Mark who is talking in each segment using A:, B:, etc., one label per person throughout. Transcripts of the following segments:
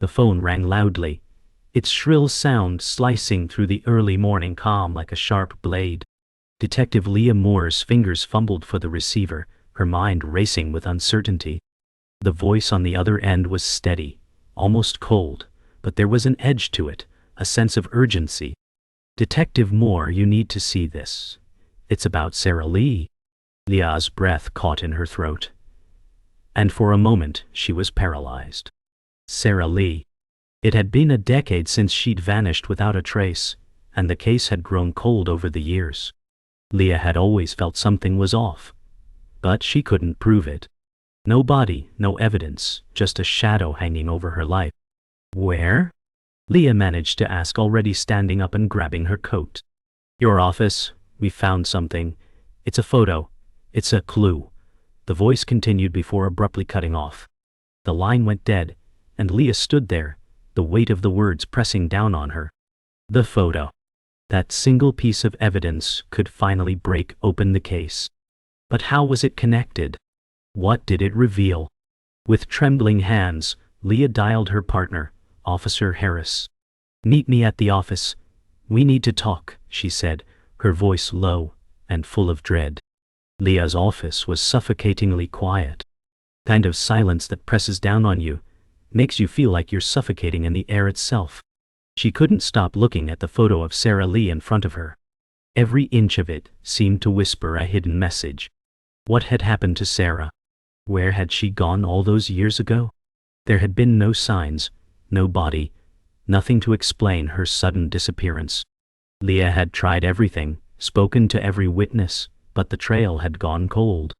A: The phone rang loudly, its shrill sound slicing through the early morning calm like a sharp blade. Detective Leah Moore's fingers fumbled for the receiver, her mind racing with uncertainty. The voice on the other end was steady, almost cold, but there was an edge to it, a sense of urgency. "Detective Moore, you need to see this. It's about Sarah Lee." Leah's breath caught in her throat, and for a moment she was paralyzed. Sarah Lee. It had been a decade since she'd vanished without a trace, and the case had grown cold over the years. Leah had always felt something was off, but she couldn't prove it. No body, no evidence, just a shadow hanging over her life. "Where?" Leah managed to ask, already standing up and grabbing her coat. "Your office. We found something. It's a photo. It's a clue." The voice continued before abruptly cutting off. The line went dead, and Leah stood there, the weight of the words pressing down on her. The photo. That single piece of evidence could finally break open the case. But how was it connected? What did it reveal? With trembling hands, Leah dialed her partner, Officer Harris. "Meet me at the office. We need to talk," she said, her voice low and full of dread. Leah's office was suffocatingly quiet. Kind of silence that presses down on you, makes you feel like you're suffocating in the air itself. She couldn't stop looking at the photo of Sarah Lee in front of her. Every inch of it seemed to whisper a hidden message. What had happened to Sarah? Where had she gone all those years ago? There had been no signs, no body, nothing to explain her sudden disappearance. Leah had tried everything, spoken to every witness, but the trail had gone cold.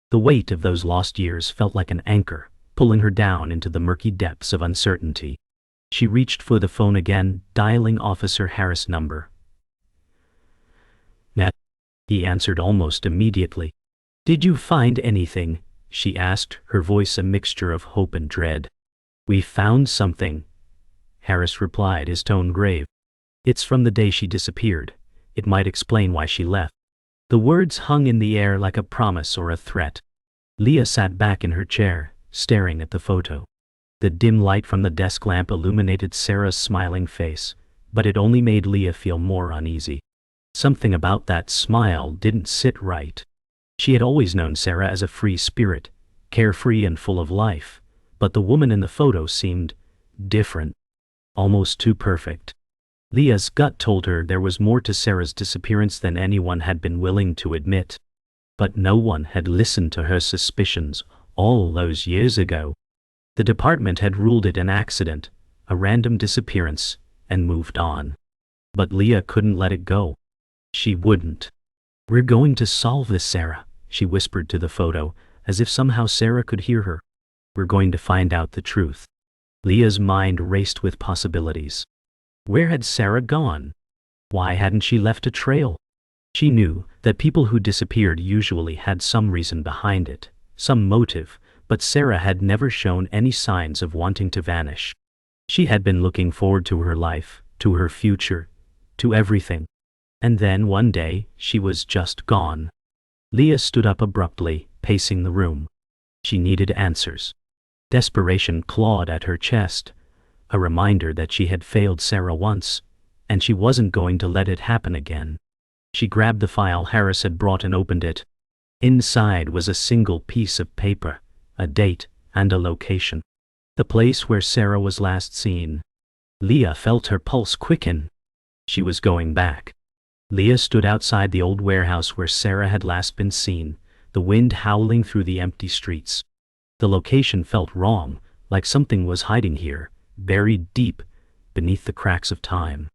A: The weight of those lost years felt like an anchor, pulling her down into the murky depths of uncertainty. She reached for the phone again, dialing Officer Harris' number. "Matt," he answered almost immediately. "Did you find anything?" she asked, her voice a mixture of hope and dread. "We found something," Harris replied, his tone grave. "It's from the day she disappeared. It might explain why she left." The words hung in the air like a promise or a threat. Leah sat back in her chair, staring at the photo. The dim light from the desk lamp illuminated Sarah's smiling face, but it only made Leah feel more uneasy. Something about that smile didn't sit right. She had always known Sarah as a free spirit, carefree and full of life, but the woman in the photo seemed different, almost too perfect. Leah's gut told her there was more to Sarah's disappearance than anyone had been willing to admit. But no one had listened to her suspicions all those years ago. The department had ruled it an accident, a random disappearance, and moved on. But Leah couldn't let it go. She wouldn't. "We're going to solve this, Sarah," she whispered to the photo, as if somehow Sarah could hear her. "We're going to find out the truth." Leah's mind raced with possibilities. Where had Sarah gone? Why hadn't she left a trail? She knew that people who disappeared usually had some reason behind it, some motive, but Sarah had never shown any signs of wanting to vanish. She had been looking forward to her life, to her future, to everything. And then one day, she was just gone. Leah stood up abruptly, pacing the room. She needed answers. Desperation clawed at her chest, a reminder that she had failed Sarah once, and she wasn't going to let it happen again. She grabbed the file Harris had brought and opened it. Inside was a single piece of paper, a date, and a location. The place where Sarah was last seen. Leah felt her pulse quicken. She was going back. Leah stood outside the old warehouse where Sarah had last been seen, the wind howling through the empty streets. The location felt wrong, like something was hiding here, buried deep beneath the cracks of time.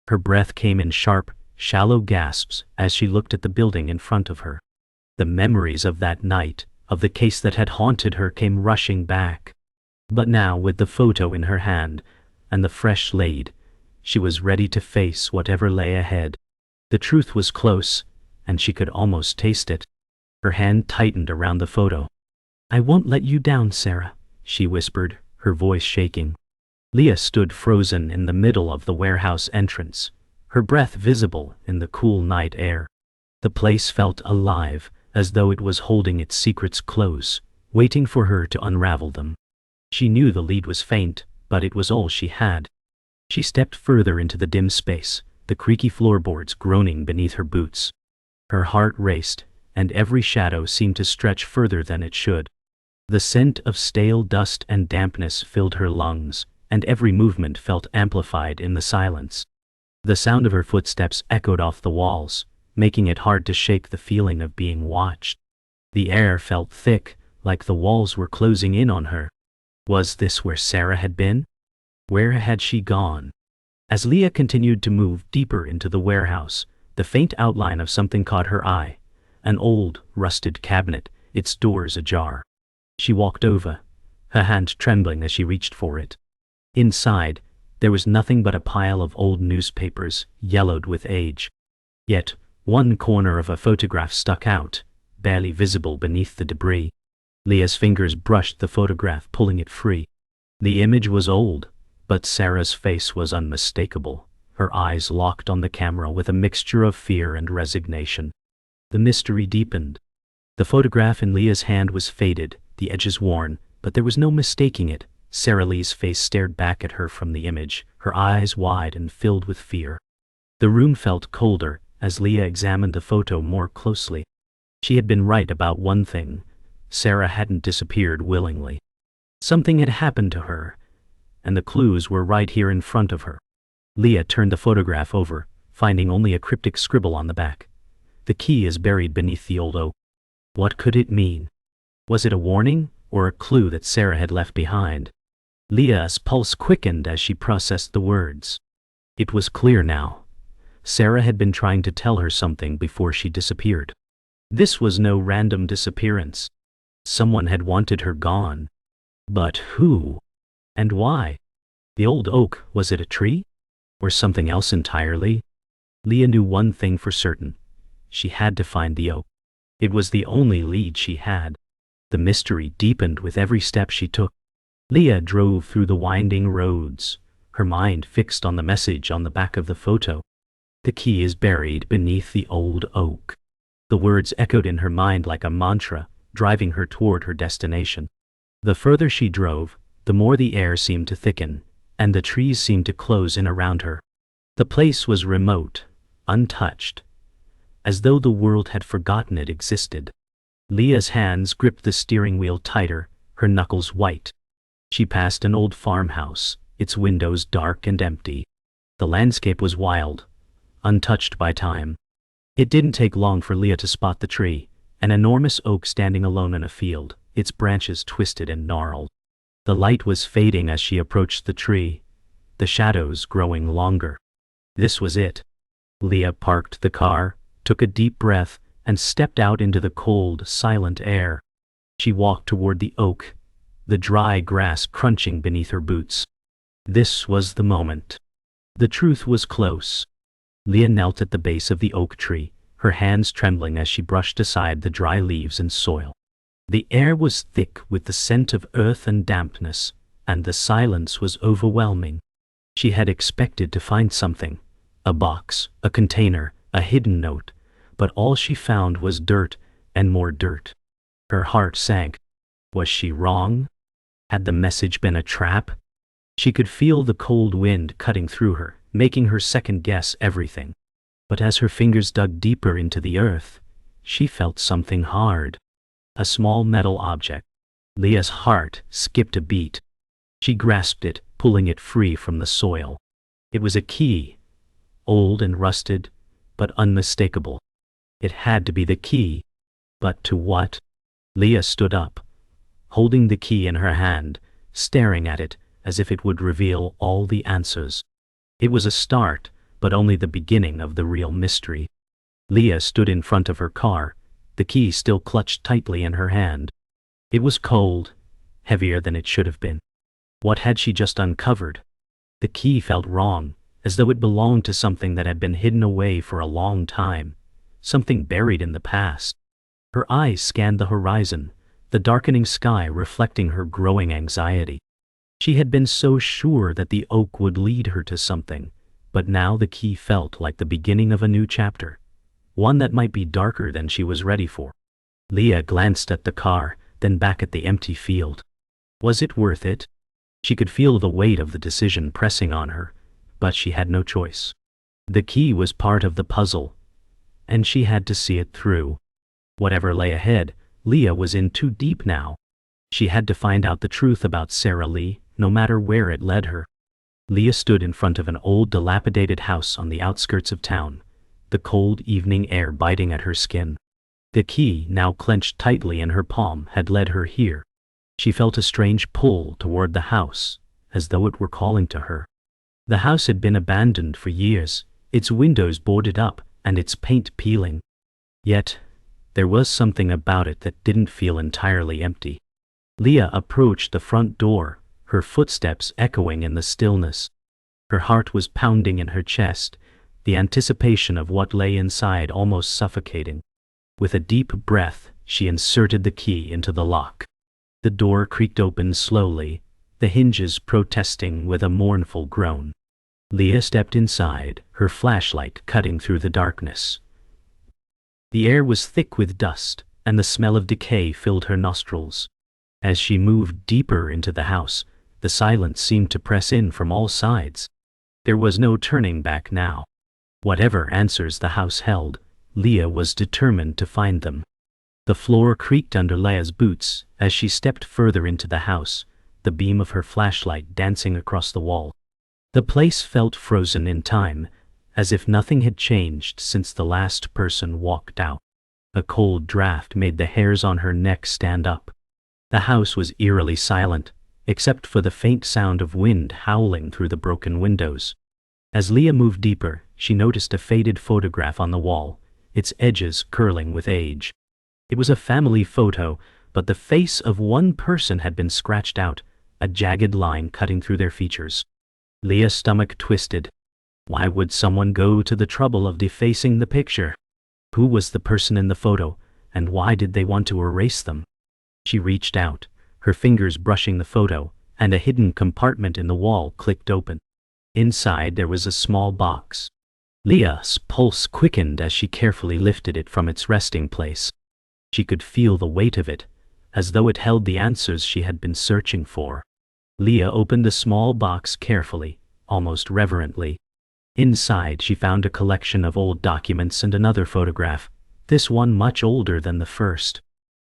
A: Her breath came in sharp, shallow gasps as she looked at the building in front of her. The memories of that night, of the case that had haunted her, came rushing back. But now, with the photo in her hand and the fresh slate, she was ready to face whatever lay ahead. The truth was close, and she could almost taste it. Her hand tightened around the photo. "I won't let you down, Sarah," she whispered, her voice shaking. Leah stood frozen in the middle of the warehouse entrance, her breath visible in the cool night air. The place felt alive, as though it was holding its secrets close, waiting for her to unravel them. She knew the lead was faint, but it was all she had. She stepped further into the dim space, the creaky floorboards groaning beneath her boots. Her heart raced, and every shadow seemed to stretch further than it should. The scent of stale dust and dampness filled her lungs, and every movement felt amplified in the silence. The sound of her footsteps echoed off the walls, making it hard to shake the feeling of being watched. The air felt thick, like the walls were closing in on her. Was this where Sarah had been? Where had she gone? As Leah continued to move deeper into the warehouse, the faint outline of something caught her eye. An old, rusted cabinet, its doors ajar. She walked over, her hand trembling as she reached for it. Inside, there was nothing but a pile of old newspapers, yellowed with age. Yet, one corner of a photograph stuck out, barely visible beneath the debris. Leah's fingers brushed the photograph, pulling it free. The image was old, but Sarah's face was unmistakable, her eyes locked on the camera with a mixture of fear and resignation. The mystery deepened. The photograph in Leah's hand was faded, the edges worn, but there was no mistaking it. Sarah Lee's face stared back at her from the image, her eyes wide and filled with fear. The room felt colder as Leah examined the photo more closely. She had been right about one thing. Sarah hadn't disappeared willingly. Something had happened to her, and the clues were right here in front of her. Leah turned the photograph over, finding only a cryptic scribble on the back. The key is buried beneath the old oak. What could it mean? Was it a warning, or a clue that Sarah had left behind? Leah's pulse quickened as she processed the words. It was clear now. Sarah had been trying to tell her something before she disappeared. This was no random disappearance. Someone had wanted her gone. But who? And why? The old oak, was it a tree? Or something else entirely? Leah knew one thing for certain. She had to find the oak. It was the only lead she had. The mystery deepened with every step she took. Leah drove through the winding roads, her mind fixed on the message on the back of the photo. The key is buried beneath the old oak. The words echoed in her mind like a mantra, driving her toward her destination. The further she drove, the more the air seemed to thicken, and the trees seemed to close in around her. The place was remote, untouched, as though the world had forgotten it existed. Leah's hands gripped the steering wheel tighter, her knuckles white. She passed an old farmhouse, its windows dark and empty. The landscape was wild, untouched by time. It didn't take long for Leah to spot the tree, an enormous oak standing alone in a field, its branches twisted and gnarled. The light was fading as she approached the tree, the shadows growing longer. This was it. Leah parked the car, took a deep breath, and stepped out into the cold, silent air. She walked toward the oak, the dry grass crunching beneath her boots. This was the moment. The truth was close. Leah knelt at the base of the oak tree, her hands trembling as she brushed aside the dry leaves and soil. The air was thick with the scent of earth and dampness, and the silence was overwhelming. She had expected to find something, a box, a container, a hidden note, but all she found was dirt and more dirt. Her heart sank. Was she wrong? Had the message been a trap? She could feel the cold wind cutting through her, making her second-guess everything. But as her fingers dug deeper into the earth, she felt something hard. A small metal object. Leah's heart skipped a beat. She grasped it, pulling it free from the soil. It was a key, old and rusted, but unmistakable. It had to be the key. But to what? Leah stood up, holding the key in her hand, staring at it as if it would reveal all the answers. It was a start, but only the beginning of the real mystery. Leah stood in front of her car, the key still clutched tightly in her hand. It was cold, heavier than it should have been. What had she just uncovered? The key felt wrong, as though it belonged to something that had been hidden away for a long time, something buried in the past. Her eyes scanned the horizon, the darkening sky reflecting her growing anxiety. She had been so sure that the oak would lead her to something, but now the key felt like the beginning of a new chapter, one that might be darker than she was ready for. Leah glanced at the car, then back at the empty field. Was it worth it? She could feel the weight of the decision pressing on her, but she had no choice. The key was part of the puzzle, and she had to see it through. Whatever lay ahead, Leah was in too deep now. She had to find out the truth about Sarah Lee, no matter where it led her. Leah stood in front of an old dilapidated house on the outskirts of town, the cold evening air biting at her skin. The key, now clenched tightly in her palm, had led her here. She felt a strange pull toward the house, as though it were calling to her. The house had been abandoned for years, its windows boarded up and its paint peeling. Yet, there was something about it that didn't feel entirely empty. Leah approached the front door, her footsteps echoing in the stillness. Her heart was pounding in her chest, the anticipation of what lay inside almost suffocating. With a deep breath, she inserted the key into the lock. The door creaked open slowly, the hinges protesting with a mournful groan. Leah stepped inside, her flashlight cutting through the darkness. The air was thick with dust, and the smell of decay filled her nostrils. As she moved deeper into the house, the silence seemed to press in from all sides. There was no turning back now. Whatever answers the house held, Leah was determined to find them. The floor creaked under Leah's boots as she stepped further into the house, the beam of her flashlight dancing across the wall. The place felt frozen in time, as if nothing had changed since the last person walked out. A cold draft made the hairs on her neck stand up. The house was eerily silent, except for the faint sound of wind howling through the broken windows. As Leah moved deeper, she noticed a faded photograph on the wall, its edges curling with age. It was a family photo, but the face of one person had been scratched out, a jagged line cutting through their features. Leah's stomach twisted. Why would someone go to the trouble of defacing the picture? Who was the person in the photo, and why did they want to erase them? She reached out, her fingers brushing the photo, and a hidden compartment in the wall clicked open. Inside there was a small box. Leah's pulse quickened as she carefully lifted it from its resting place. She could feel the weight of it, as though it held the answers she had been searching for. Leah opened the small box carefully, almost reverently. Inside she found a collection of old documents and another photograph, this one much older than the first.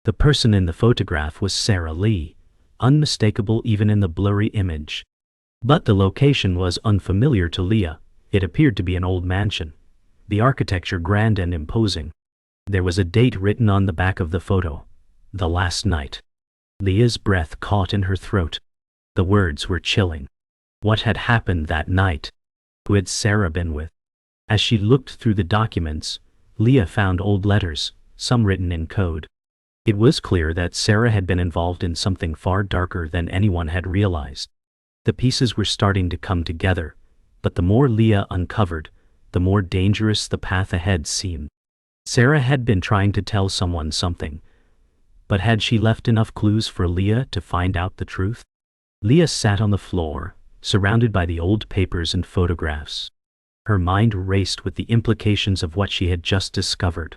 A: The person in the photograph was Sarah Lee, unmistakable even in the blurry image. But the location was unfamiliar to Leah. It appeared to be an old mansion, the architecture grand and imposing. There was a date written on the back of the photo, the last night. Leah's breath caught in her throat. The words were chilling. What had happened that night? Who had Sarah been with? As she looked through the documents, Leah found old letters, some written in code. It was clear that Sarah had been involved in something far darker than anyone had realized. The pieces were starting to come together, but the more Leah uncovered, the more dangerous the path ahead seemed. Sarah had been trying to tell someone something, but had she left enough clues for Leah to find out the truth? Leah sat on the floor, surrounded by the old papers and photographs. Her mind raced with the implications of what she had just discovered.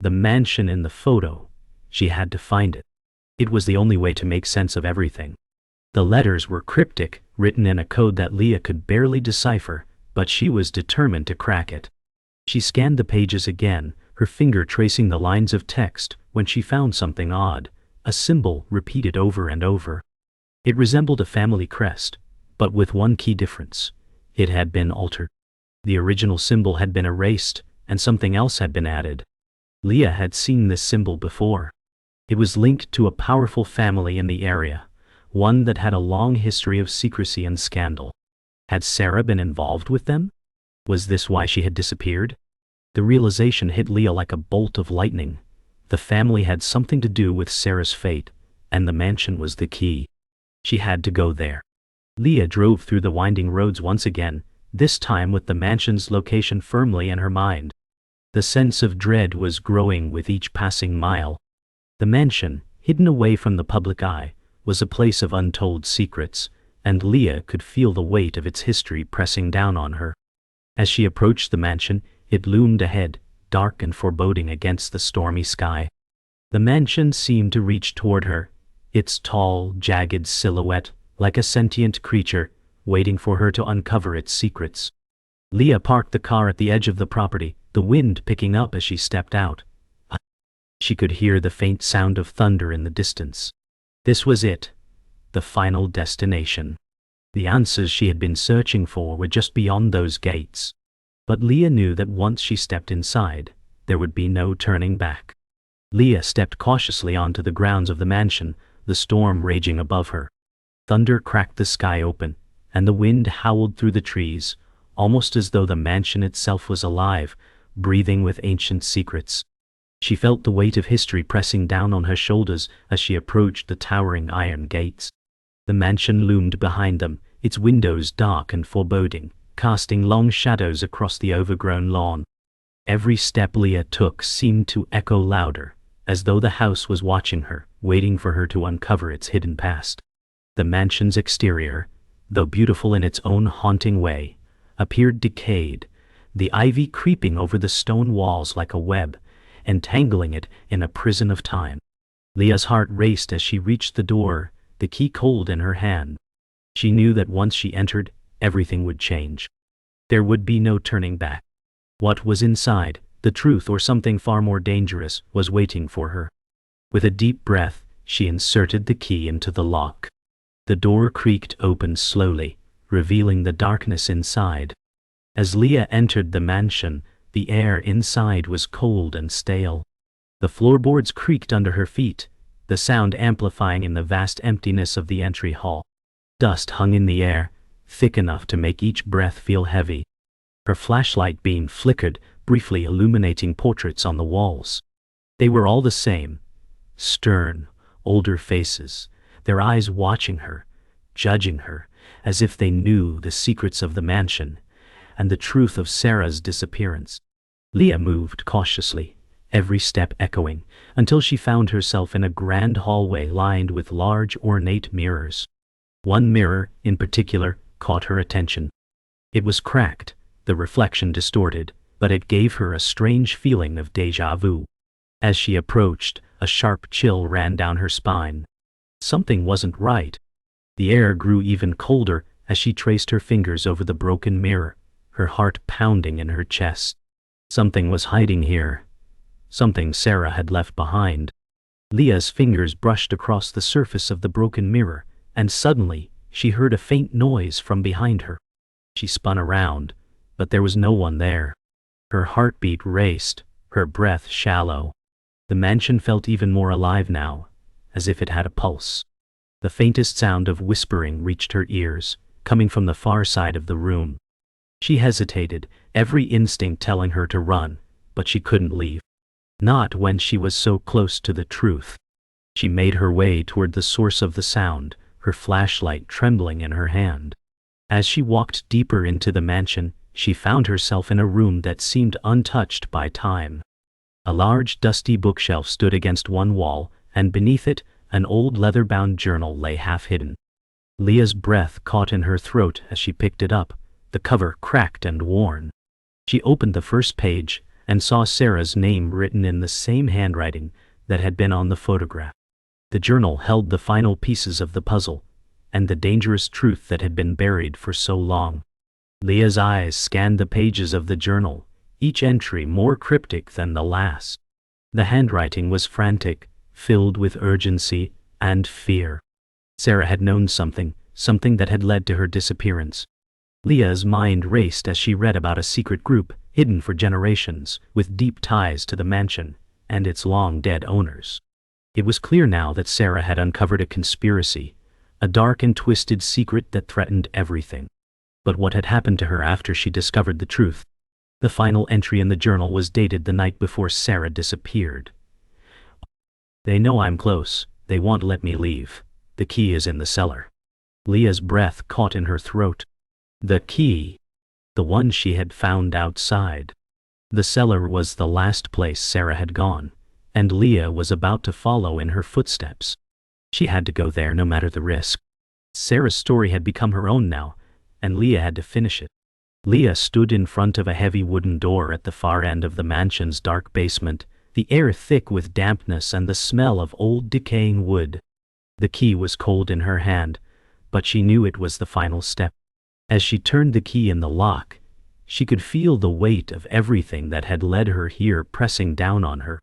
A: The mansion in the photo, she had to find it. It was the only way to make sense of everything. The letters were cryptic, written in a code that Leah could barely decipher, but she was determined to crack it. She scanned the pages again, her finger tracing the lines of text, when she found something odd, a symbol repeated over and over. It resembled a family crest, but with one key difference. It had been altered. The original symbol had been erased, and something else had been added. Leah had seen this symbol before. It was linked to a powerful family in the area, one that had a long history of secrecy and scandal. Had Sarah been involved with them? Was this why she had disappeared? The realization hit Leah like a bolt of lightning. The family had something to do with Sarah's fate, and the mansion was the key. She had to go there. Leah drove through the winding roads once again, this time with the mansion's location firmly in her mind. The sense of dread was growing with each passing mile. The mansion, hidden away from the public eye, was a place of untold secrets, and Leah could feel the weight of its history pressing down on her. As she approached the mansion, it loomed ahead, dark and foreboding against the stormy sky. The mansion seemed to reach toward her, its tall, jagged silhouette like a sentient creature waiting for her to uncover its secrets. Leah parked the car at the edge of the property, the wind picking up as she stepped out. She could hear the faint sound of thunder in the distance. This was it, the final destination. The answers she had been searching for were just beyond those gates. But Leah knew that once she stepped inside, there would be no turning back. Leah stepped cautiously onto the grounds of the mansion, the storm raging above her. Thunder cracked the sky open, and the wind howled through the trees, almost as though the mansion itself was alive, breathing with ancient secrets. She felt the weight of history pressing down on her shoulders as she approached the towering iron gates. The mansion loomed behind them, its windows dark and foreboding, casting long shadows across the overgrown lawn. Every step Leah took seemed to echo louder, as though the house was watching her, waiting for her to uncover its hidden past. The mansion's exterior, though beautiful in its own haunting way, appeared decayed, the ivy creeping over the stone walls like a web, entangling it in a prison of time. Leah's heart raced as she reached the door, the key cold in her hand. She knew that once she entered, everything would change. There would be no turning back. What was inside, the truth or something far more dangerous, was waiting for her. With a deep breath, she inserted the key into the lock. The door creaked open slowly, revealing the darkness inside. As Leah entered the mansion, the air inside was cold and stale. The floorboards creaked under her feet, the sound amplifying in the vast emptiness of the entry hall. Dust hung in the air, thick enough to make each breath feel heavy. Her flashlight beam flickered, briefly illuminating portraits on the walls. They were all the same, stern, older faces, their eyes watching her, judging her, as if they knew the secrets of the mansion and the truth of Sarah's disappearance. Leah moved cautiously, every step echoing, until she found herself in a grand hallway lined with large, ornate mirrors. One mirror, in particular, caught her attention. It was cracked, the reflection distorted, but it gave her a strange feeling of déjà vu. As she approached, a sharp chill ran down her spine. Something wasn't right. The air grew even colder as she traced her fingers over the broken mirror, her heart pounding in her chest. Something was hiding here. Something Sarah had left behind. Leah's fingers brushed across the surface of the broken mirror, and suddenly, she heard a faint noise from behind her. She spun around, but there was no one there. Her heartbeat raced, her breath shallow. The mansion felt even more alive now, as if it had a pulse. The faintest sound of whispering reached her ears, coming from the far side of the room. She hesitated, every instinct telling her to run, but she couldn't leave. Not when she was so close to the truth. She made her way toward the source of the sound, her flashlight trembling in her hand. As she walked deeper into the mansion, she found herself in a room that seemed untouched by time. A large, dusty bookshelf stood against one wall, and beneath it, an old leather-bound journal lay half-hidden. Leah's breath caught in her throat as she picked it up, the cover cracked and worn. She opened the first page and saw Sarah's name written in the same handwriting that had been on the photograph. The journal held the final pieces of the puzzle, and the dangerous truth that had been buried for so long. Leah's eyes scanned the pages of the journal, each entry more cryptic than the last. The handwriting was frantic, filled with urgency and fear. Sarah had known something that had led to her disappearance. Leah's mind raced as she read about a secret group, hidden for generations, with deep ties to the mansion and its long-dead owners. It was clear now that Sarah had uncovered a conspiracy, a dark and twisted secret that threatened everything. But what had happened to her after she discovered the truth? The final entry in the journal was dated the night before Sarah disappeared. "They know I'm close. They won't let me leave. The key is in the cellar." Leah's breath caught in her throat. The key. The one she had found outside. The cellar was the last place Sarah had gone, and Leah was about to follow in her footsteps. She had to go there no matter the risk. Sarah's story had become her own now, and Leah had to finish it. Leah stood in front of a heavy wooden door at the far end of the mansion's dark basement, the air thick with dampness and the smell of old decaying wood. The key was cold in her hand, but she knew it was the final step. As she turned the key in the lock, she could feel the weight of everything that had led her here pressing down on her.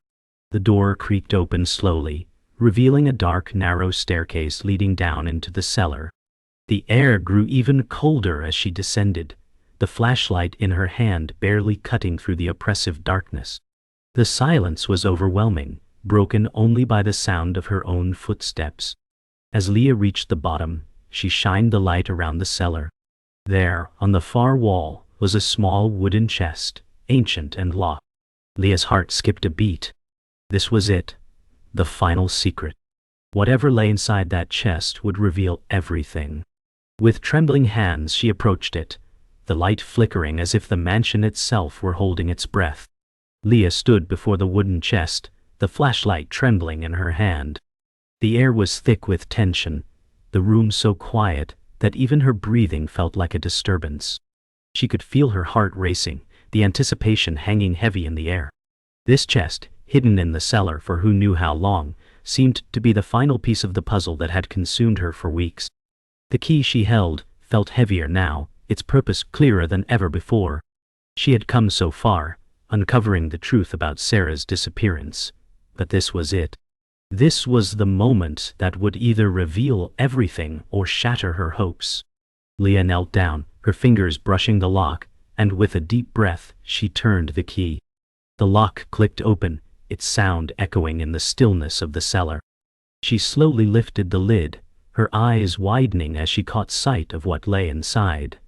A: The door creaked open slowly, revealing a dark, narrow staircase leading down into the cellar. The air grew even colder as she descended, the flashlight in her hand barely cutting through the oppressive darkness. The silence was overwhelming, broken only by the sound of her own footsteps. As Leah reached the bottom, she shined the light around the cellar. There, on the far wall, was a small wooden chest, ancient and locked. Leah's heart skipped a beat. This was it, the final secret. Whatever lay inside that chest would reveal everything. With trembling hands she approached it, the light flickering as if the mansion itself were holding its breath. Leah stood before the wooden chest, the flashlight trembling in her hand. The air was thick with tension, the room so quiet that even her breathing felt like a disturbance. She could feel her heart racing, the anticipation hanging heavy in the air. This chest, hidden in the cellar for who knew how long, seemed to be the final piece of the puzzle that had consumed her for weeks. The key she held felt heavier now, its purpose clearer than ever before. She had come so far, uncovering the truth about Sarah's disappearance. But this was it. This was the moment that would either reveal everything or shatter her hopes. Leah knelt down, her fingers brushing the lock, and with a deep breath, she turned the key. The lock clicked open, its sound echoing in the stillness of the cellar. She slowly lifted the lid, her eyes widening as she caught sight of what lay inside.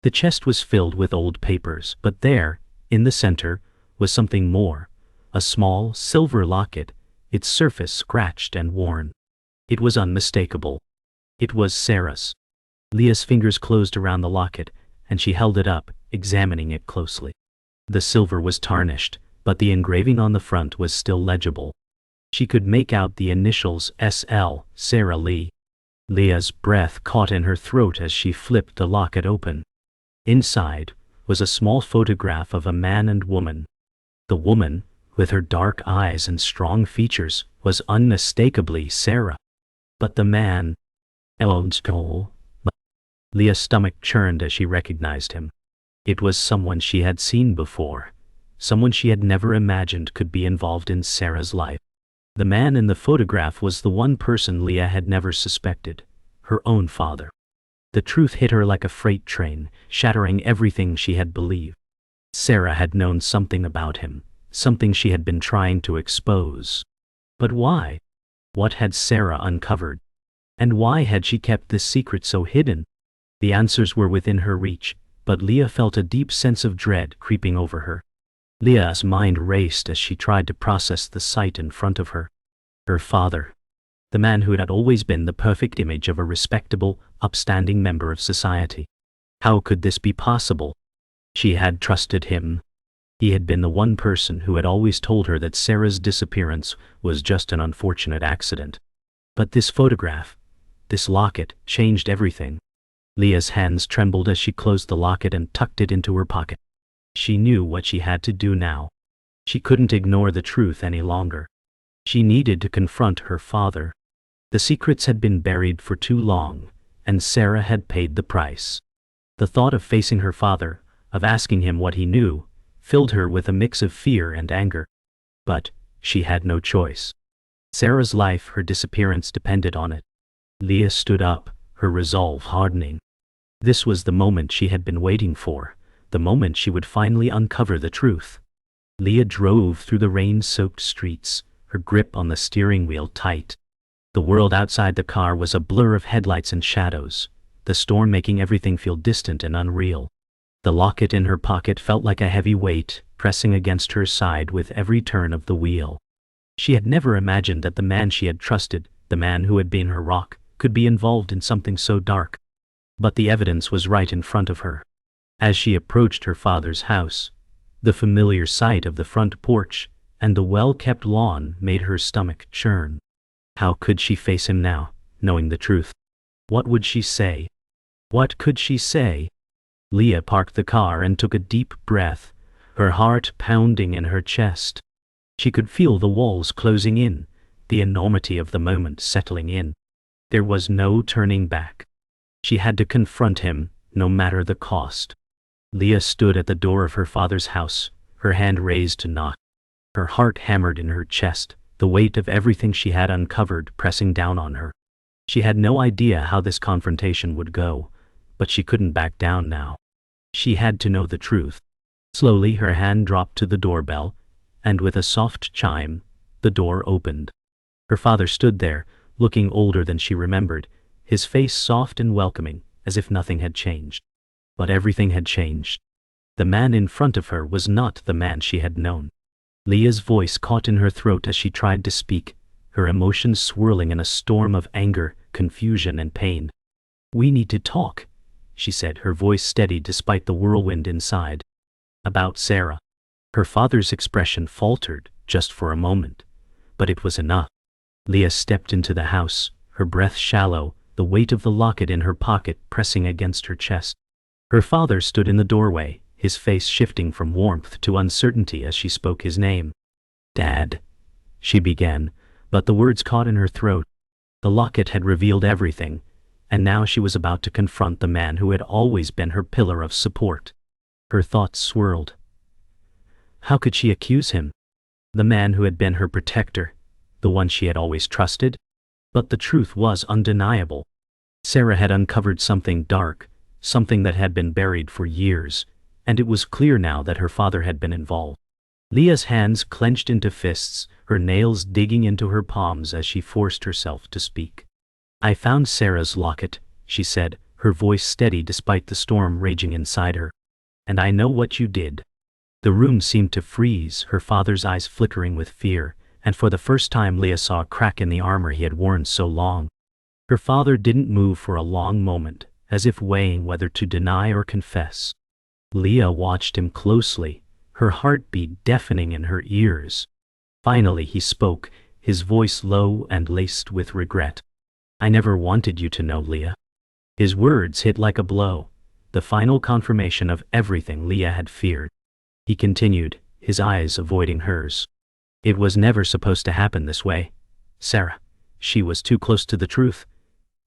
A: The chest was filled with old papers, but there, in the center, was something more. A small, silver locket, its surface scratched and worn. It was unmistakable. It was Sarah's. Leah's fingers closed around the locket, and she held it up, examining it closely. The silver was tarnished, but the engraving on the front was still legible. She could make out the initials S.L., Sarah Lee. Leah's breath caught in her throat as she flipped the locket open. Inside was a small photograph of a man and woman. The woman, with her dark eyes and strong features, was unmistakably Sarah. But the man... Leah's stomach churned as she recognized him. It was someone she had seen before, someone she had never imagined could be involved in Sarah's life. The man in the photograph was the one person Leah had never suspected, her own father. The truth hit her like a freight train, shattering everything she had believed. Sarah had known something about him, something she had been trying to expose. But why? What had Sarah uncovered? And why had she kept this secret so hidden? The answers were within her reach, but Leah felt a deep sense of dread creeping over her. Leah's mind raced as she tried to process the sight in front of her. Her father. The man who had always been the perfect image of a respectable, upstanding member of society. How could this be possible? She had trusted him. He had been the one person who had always told her that Sarah's disappearance was just an unfortunate accident. But this photograph, this locket, changed everything. Leah's hands trembled as she closed the locket and tucked it into her pocket. She knew what she had to do now. She couldn't ignore the truth any longer. She needed to confront her father. The secrets had been buried for too long, and Sarah had paid the price. The thought of facing her father, of asking him what he knew, filled her with a mix of fear and anger. But she had no choice. Sarah's life, her disappearance depended on it. Leah stood up, her resolve hardening. This was the moment she had been waiting for, the moment she would finally uncover the truth. Leah drove through the rain-soaked streets, her grip on the steering wheel tight. The world outside the car was a blur of headlights and shadows, the storm making everything feel distant and unreal. The locket in her pocket felt like a heavy weight, pressing against her side with every turn of the wheel. She had never imagined that the man she had trusted, the man who had been her rock, could be involved in something so dark. But the evidence was right in front of her. As she approached her father's house, the familiar sight of the front porch and the well-kept lawn made her stomach churn. How could she face him now, knowing the truth? What would she say? What could she say? Leah parked the car and took a deep breath, her heart pounding in her chest. She could feel the walls closing in, the enormity of the moment settling in. There was no turning back. She had to confront him, no matter the cost. Leah stood at the door of her father's house, her hand raised to knock. Her heart hammered in her chest, the weight of everything she had uncovered pressing down on her. She had no idea how this confrontation would go, but she couldn't back down now. She had to know the truth. Slowly her hand dropped to the doorbell, and with a soft chime, the door opened. Her father stood there, looking older than she remembered, his face soft and welcoming, as if nothing had changed. But everything had changed. The man in front of her was not the man she had known. Leah's voice caught in her throat as she tried to speak, her emotions swirling in a storm of anger, confusion, and pain. "We need to talk," she said, her voice steady despite the whirlwind inside. "About Sarah." Her father's expression faltered, just for a moment. But it was enough. Leah stepped into the house, her breath shallow, the weight of the locket in her pocket pressing against her chest. Her father stood in the doorway, his face shifting from warmth to uncertainty as she spoke his name. "Dad," she began, but the words caught in her throat. The locket had revealed everything, and now she was about to confront the man who had always been her pillar of support. Her thoughts swirled. How could she accuse him? The man who had been her protector, the one she had always trusted? But the truth was undeniable. Sarah had uncovered something dark, something that had been buried for years, and it was clear now that her father had been involved. Leah's hands clenched into fists, her nails digging into her palms as she forced herself to speak. "I found Sarah's locket," she said, her voice steady despite the storm raging inside her. "And I know what you did." The room seemed to freeze, her father's eyes flickering with fear, and for the first time Leah saw a crack in the armor he had worn so long. Her father didn't move for a long moment, as if weighing whether to deny or confess. Leah watched him closely, her heartbeat deafening in her ears. Finally he spoke, his voice low and laced with regret. "I never wanted you to know, Leah." His words hit like a blow, the final confirmation of everything Leah had feared. He continued, his eyes avoiding hers. "It was never supposed to happen this way. Sarah, she was too close to the truth.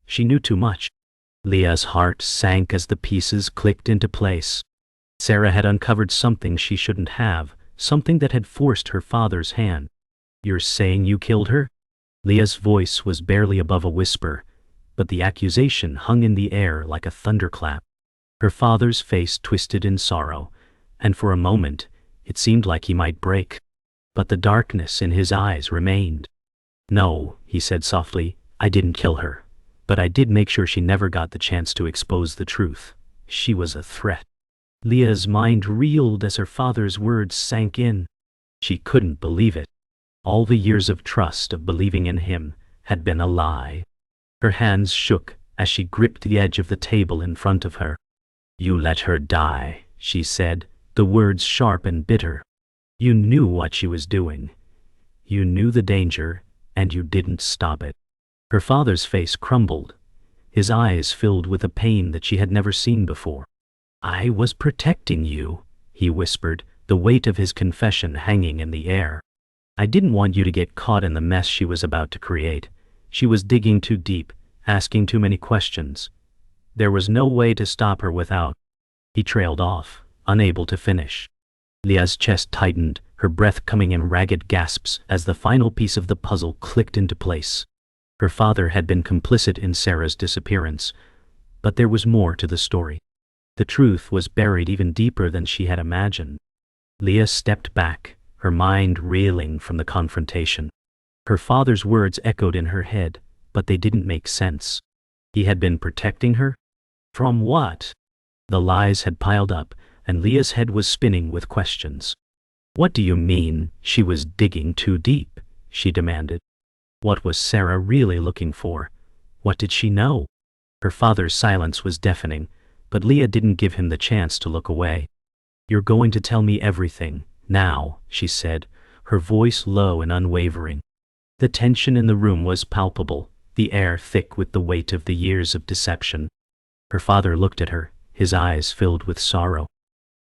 A: She knew too much." Leah's heart sank as the pieces clicked into place. Sarah had uncovered something she shouldn't have, something that had forced her father's hand. "You're saying you killed her?" Leah's voice was barely above a whisper, but the accusation hung in the air like a thunderclap. Her father's face twisted in sorrow, and for a moment, it seemed like he might break. But the darkness in his eyes remained. "No," he said softly, "I didn't kill her. But I did make sure she never got the chance to expose the truth. She was a threat." Leah's mind reeled as her father's words sank in. She couldn't believe it. All the years of trust, of believing in him, had been a lie. Her hands shook as she gripped the edge of the table in front of her. "You let her die," she said, the words sharp and bitter. "You knew what she was doing. You knew the danger, and you didn't stop it." Her father's face crumbled, his eyes filled with a pain that she had never seen before. "I was protecting you," he whispered, the weight of his confession hanging in the air. "I didn't want you to get caught in the mess she was about to create. She was digging too deep, asking too many questions. There was no way to stop her without—" He trailed off, unable to finish. Leah's chest tightened, her breath coming in ragged gasps as the final piece of the puzzle clicked into place. Her father had been complicit in Sarah's disappearance, but there was more to the story. The truth was buried even deeper than she had imagined. Leah stepped back, her mind reeling from the confrontation. Her father's words echoed in her head, but they didn't make sense. He had been protecting her? From what? The lies had piled up, and Leah's head was spinning with questions. "What do you mean, she was digging too deep?" she demanded. What was Sarah really looking for? What did she know? Her father's silence was deafening, but Leah didn't give him the chance to look away. "You're going to tell me everything, now," she said, her voice low and unwavering. The tension in the room was palpable, the air thick with the weight of the years of deception. Her father looked at her, his eyes filled with sorrow.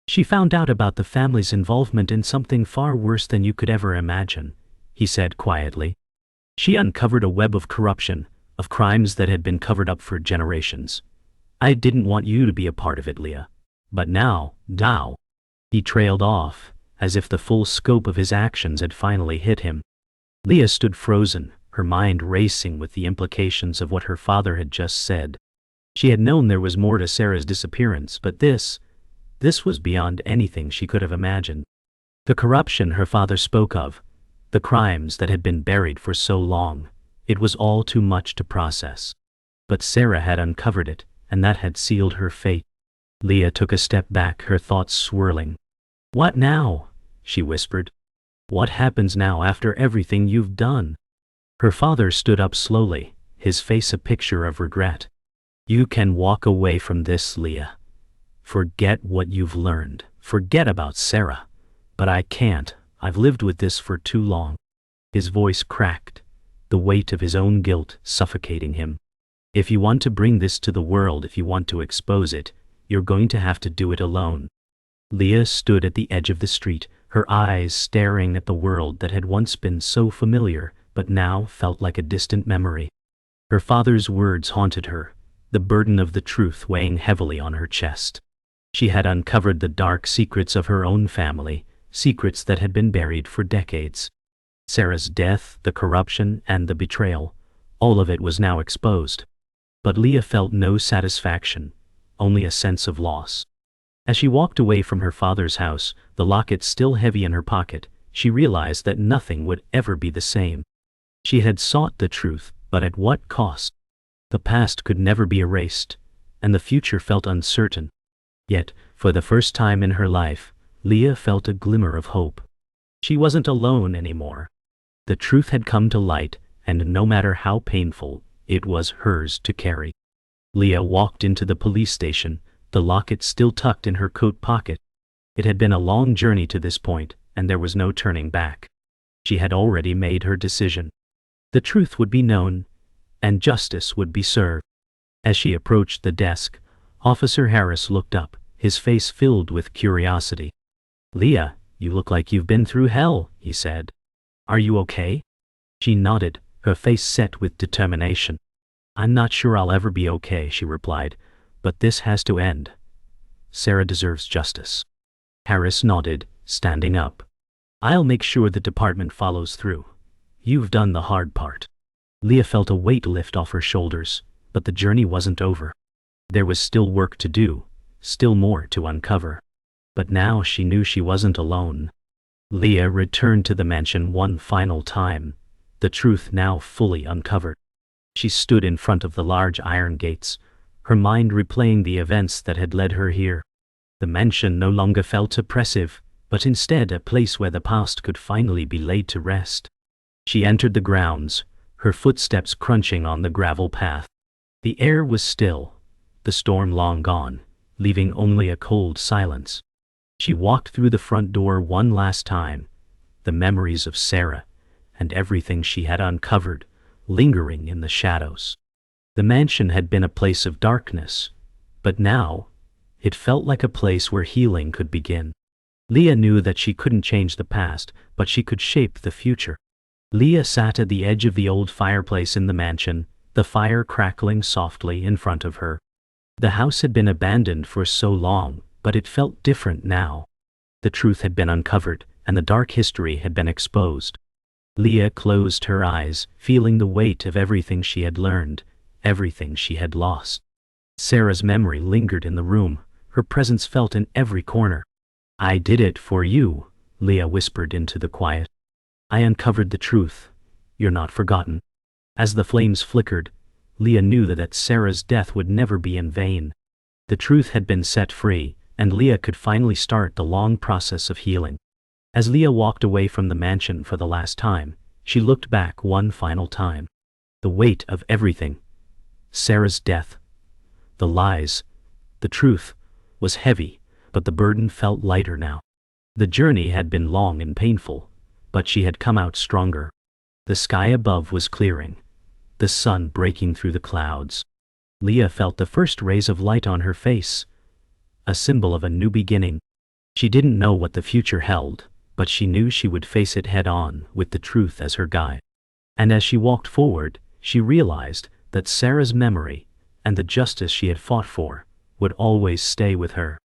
A: "She found out about the family's involvement in something far worse than you could ever imagine," he said quietly. She uncovered a web of corruption, of crimes that had been covered up for generations. I didn't want you to be a part of it, Leah. But now. He trailed off, as if the full scope of his actions had finally hit him. Leah stood frozen, her mind racing with the implications of what her father had just said. She had known there was more to Sarah's disappearance, but this was beyond anything she could have imagined. The corruption her father spoke of, the crimes that had been buried for so long, it was all too much to process. But Sarah had uncovered it, and that had sealed her fate. Leah took a step back, her thoughts swirling. "What now?" she whispered. "What happens now after everything you've done?" Her father stood up slowly, his face a picture of regret. "You can walk away from this, Leah. Forget what you've learned. Forget about Sarah. But I can't. I've lived with this for too long." His voice cracked, the weight of his own guilt suffocating him. "If you want to bring this to the world, if you want to expose it, you're going to have to do it alone." Leah stood at the edge of the street, her eyes staring at the world that had once been so familiar, but now felt like a distant memory. Her father's words haunted her, the burden of the truth weighing heavily on her chest. She had uncovered the dark secrets of her own family, secrets that had been buried for decades. Sarah's death, the corruption, and the betrayal, all of it was now exposed. But Leah felt no satisfaction, only a sense of loss. As she walked away from her father's house, the locket still heavy in her pocket, she realized that nothing would ever be the same. She had sought the truth, but at what cost? The past could never be erased, and the future felt uncertain. Yet, for the first time in her life, Leah felt a glimmer of hope. She wasn't alone anymore. The truth had come to light, and no matter how painful, it was hers to carry. Leah walked into the police station, the locket still tucked in her coat pocket. It had been a long journey to this point, and there was no turning back. She had already made her decision. The truth would be known, and justice would be served. As she approached the desk, Officer Harris looked up, his face filled with curiosity. "Leah, you look like you've been through hell," he said. "Are you okay?" She nodded, her face set with determination. "I'm not sure I'll ever be okay," she replied, "but this has to end. Sarah deserves justice." Harris nodded, standing up. "I'll make sure the department follows through. You've done the hard part." Leah felt a weight lift off her shoulders, but the journey wasn't over. There was still work to do, still more to uncover. But now she knew she wasn't alone. Leah returned to the mansion one final time, the truth now fully uncovered. She stood in front of the large iron gates, her mind replaying the events that had led her here. The mansion no longer felt oppressive, but instead a place where the past could finally be laid to rest. She entered the grounds, her footsteps crunching on the gravel path. The air was still, the storm long gone, leaving only a cold silence. She walked through the front door one last time, the memories of Sarah and everything she had uncovered, lingering in the shadows. The mansion had been a place of darkness, but now it felt like a place where healing could begin. Leah knew that she couldn't change the past, but she could shape the future. Leah sat at the edge of the old fireplace in the mansion, the fire crackling softly in front of her. The house had been abandoned for so long, but it felt different now. The truth had been uncovered, and the dark history had been exposed. Leah closed her eyes, feeling the weight of everything she had learned, everything she had lost. Sarah's memory lingered in the room, her presence felt in every corner. "I did it for you," Leah whispered into the quiet. "I uncovered the truth. You're not forgotten." As the flames flickered, Leah knew that Sarah's death would never be in vain. The truth had been set free, and Leah could finally start the long process of healing. As Leah walked away from the mansion for the last time, she looked back one final time. The weight of everything, Sarah's death, the lies, the truth, was heavy, but the burden felt lighter now. The journey had been long and painful, but she had come out stronger. The sky above was clearing, the sun breaking through the clouds. Leah felt the first rays of light on her face, a symbol of a new beginning. She didn't know what the future held, but she knew she would face it head on, with the truth as her guide. And as she walked forward, she realized that Sarah's memory, and the justice she had fought for, would always stay with her.